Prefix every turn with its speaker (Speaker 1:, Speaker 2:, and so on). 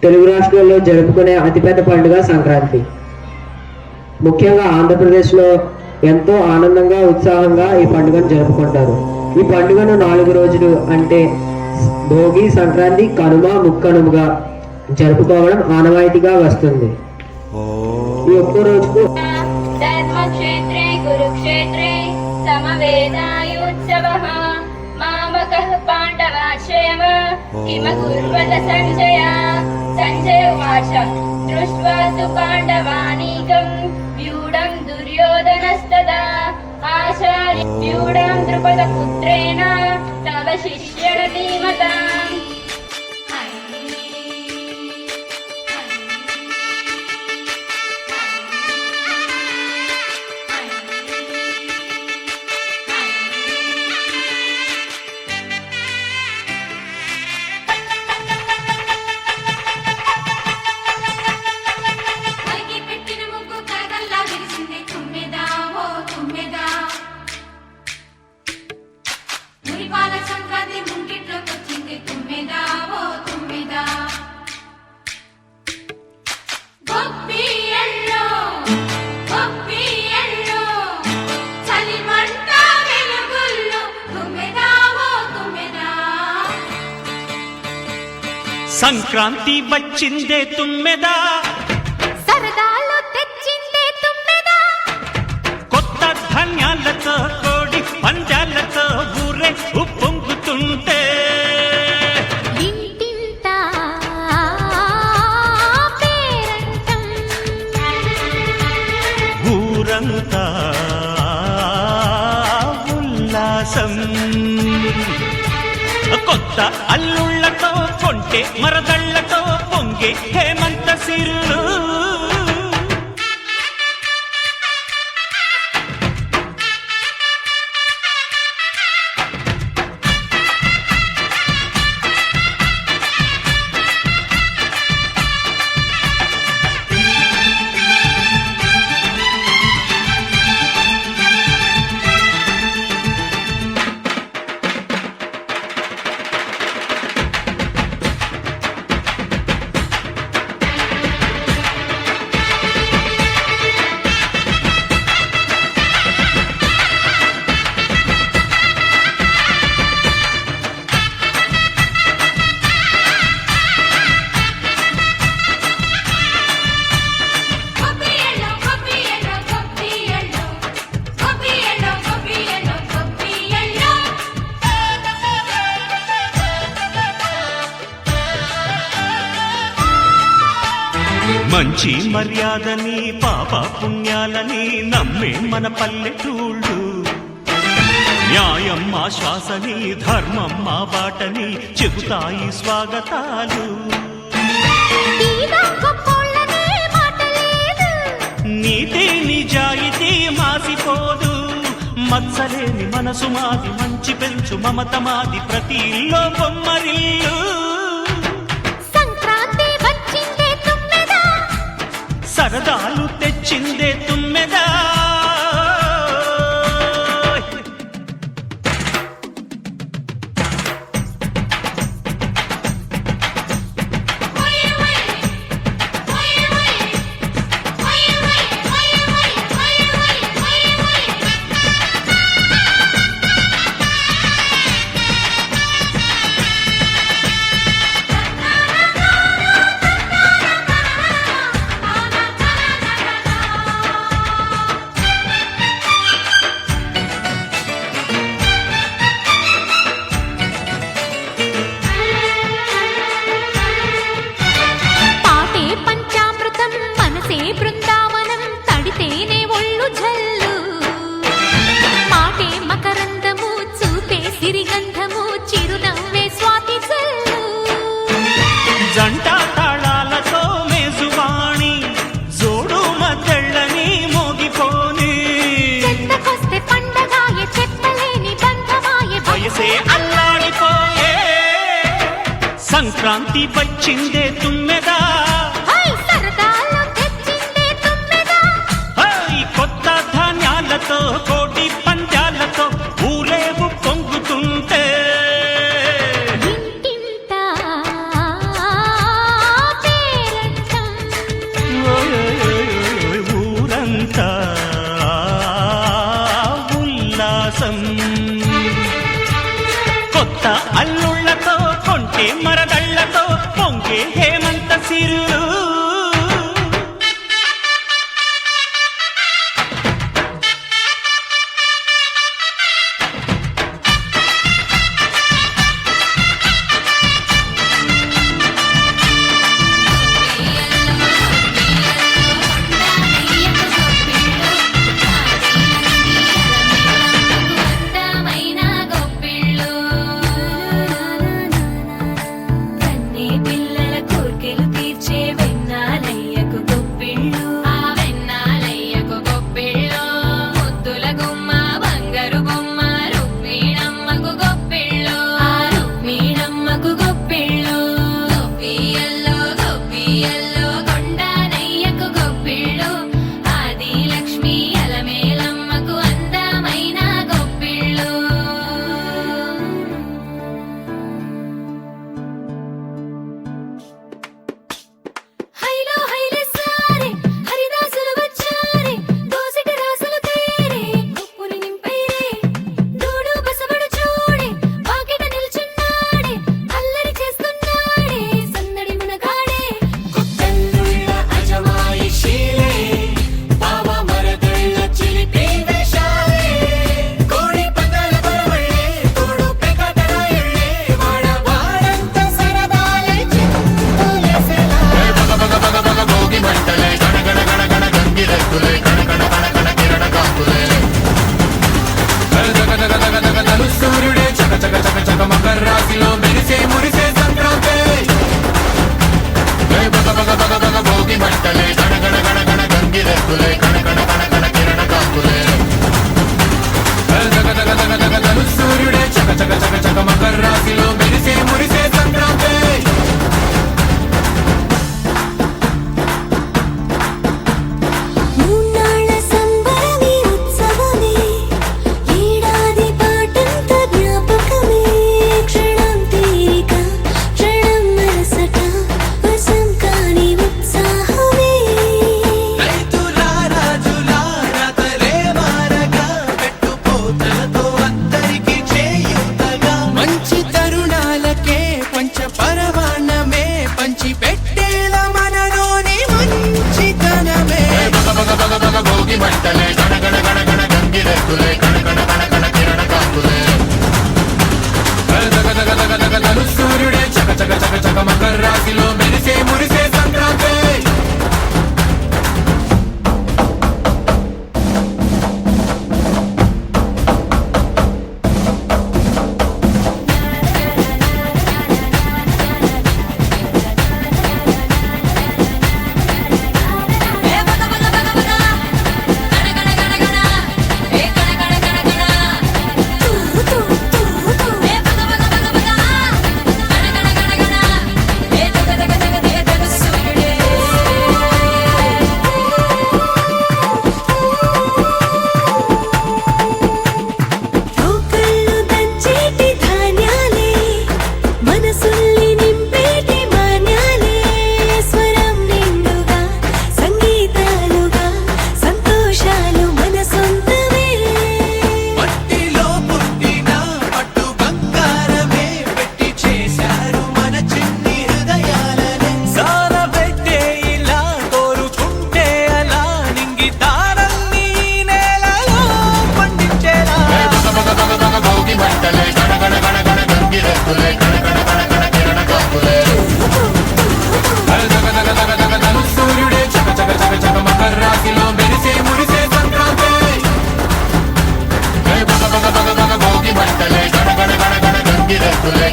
Speaker 1: తెలుగు రాష్ట్రాల్లో జరుపుకునే అతిపెద్ద పండుగ సంక్రాంతి. ముఖ్యంగా ఆంధ్రప్రదేశ్లో ఎంతో ఆనందంగా ఉత్సాహంగా ఈ పండుగను జరుపుకుంటారు. ఈ పండుగను 4 రోజులు అంటే భోగి, సంక్రాంతి, కనుమ, ముక్కనుమగా జరుపుకోవడం ఆనవాయితీగా వస్తుంది. ఈ ఒక్క రోజుకు
Speaker 2: ధర్మక్షేత్రే కురుక్షేత్రే సమవేదాయోత్సవః మామకః పాండవాశ్రయః కిమకుర్వత సంజయ సంజయ ఉవాచ దృష్ట్వా తు పాండవానీకం వ్యూఢం దుర్యోధనస్తదా ఆచార్య వ్యూఢం ద్రుపదపుత్రేణ తవ శిష్యేణ ధీమతాం.
Speaker 3: సంక్రాంతి వచ్చిందే తుమ్మెదా,
Speaker 2: సరదాలు తెచ్చిందే తుమ్మెదా,
Speaker 3: కొత్త ధాన్యాలతో కోడి పంజాలతో ఊరే ఉప్పొంగుతుంటే
Speaker 2: ఇంటింటా పేరంటం,
Speaker 3: ఊరంతా ఉల్లాసం. కొత్త అల్లుళ్లతో కొంటే మరదళ్లతో పొంగే హేమంత సిరులు. మంచి మర్యాదని పాప పుణ్యాలని నమ్మే మన పల్లెటూళ్ళు, న్యాయం మా శ్వాసని ధర్మం మా బాటని చెబుతాయి స్వాగతాలు. నీతి నిజాయితీ మాసిపోదు, మత్సలేని మనసు మాది, మంచి పెంచు మమత మాది, ప్రతి ఇల్లో బొమ్మరిల్లు. సరదాలు తెచ్చిందే తుమ్మెదా, జంట తాళాలతో మేజువాణి జోడు మద్దళ్ళని మోగిపోని, వయసే అల్లాడిపోయే. సంక్రాంతి వచ్చిందే తుమ్మెదా, కొత్త ధాన్యాలతో కోటి పంజాలతో ఊరేగు పొంగుతుంటే
Speaker 2: ఇంటింటా
Speaker 4: ఎట్టేల మనలోని మంచితనమే
Speaker 5: భోగి మంటలే గణ గణ గణ గణ గంగిరెద్దులే కణ కణ కణ కణ కిరణ కాంతులే దగ దగ దగ దగ దలు సూర్యుడే చక చక చక చక మకర రాశిలో మెరిసే మురిసే సంక్రాంతి
Speaker 6: రోకళ్ళు దంచేటి ధాన్యాలే మనసుల్ని నింపేటి మాన్యాలే స్వరం నిండుగా సంగీతాలుగా సంతోషాలు మన సొంతమే
Speaker 4: మట్టిలో పుట్టిన పట్టు బంగారమే పెట్టి చేశారు మన చిన్ని హృదయాలనే సాన పెట్టే ఇలా కోరుకుంటే అలా నింగి తారల్ని నేలలో పండించేలా
Speaker 5: భోగి మంటలే గణ గణ గణ గణ గంగిరెద్దులే కణ కణ కణ కణ కిరణ కాంతులే దగ దగ దగ దగ దలు సూర్యుడే చక చక చక చక మకర రాశిలో మెరిసే మురిసే సంక్రాంతి భోగి మంటలే గణ గణ గణ గణ గంగిరెద్దులే